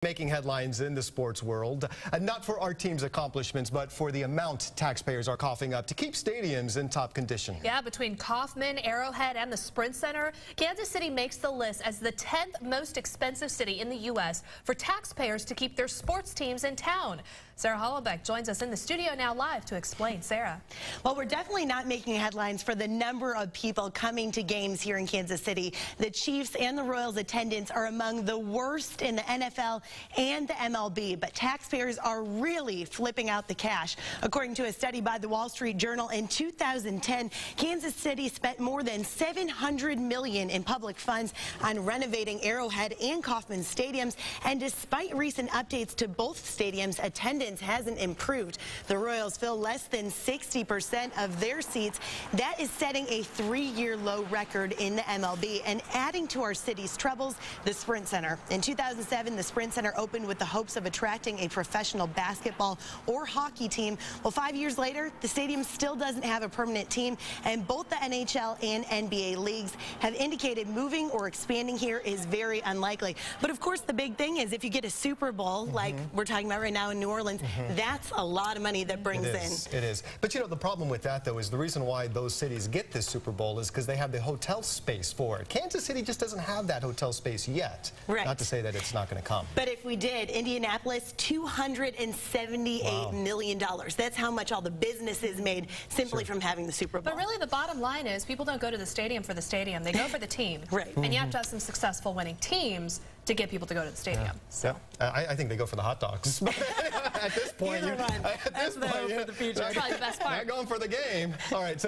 Making headlines in the sports world, not for our team's accomplishments, but for the amount taxpayers are coughing up to keep stadiums in top condition. Yeah, between Kauffman, Arrowhead, and the Sprint Center, Kansas City makes the list as the 10th most expensive city in the U.S. for taxpayers to keep their sports teams in town. Sarah Hollabeck joins us in the studio now live to explain. Sarah. Well, we're definitely not making headlines for the number of people coming to games here in Kansas City. The Chiefs and the Royals' attendance are among the worst in the NFL and the MLB, but taxpayers are really flipping out the cash. According to a study by the Wall Street Journal, in 2010, Kansas City spent more than $700 million in public funds on renovating Arrowhead and Kauffman stadiums, and despite recent updates to both stadiums, attendance hasn't improved. The Royals fill less than 60% of their seats. That is setting a 3-year low record in the MLB and adding to our city's troubles. The Sprint Center. In 2007, the Sprint Center opened with the hopes of attracting a professional basketball or hockey team. Well, 5 years later, the stadium still doesn't have a permanent team, and both the NHL and NBA leagues have indicated moving or expanding here is very unlikely. But of course, the big thing is if you get a Super Bowl, like we're talking about right now in New Orleans, that's a lot of money that brings in. It is. But you know, the problem with that, though, is the reason why those cities get this Super Bowl is because they have the hotel space for it. Kansas City just doesn't have that hotel space yet. Right. Not to say that it's not going to come. But if we did, Indianapolis, $278 million. That's how much all the businesses made simply from having the Super Bowl. But really, the bottom line is people don't go to the stadium for the stadium. They go for the team. Right. And you have to have some successful winning teams to get people to go to the stadium. So. I think they go for the hot dogs. At this point, for the future. That's probably the best part. Not going for the game. All right. So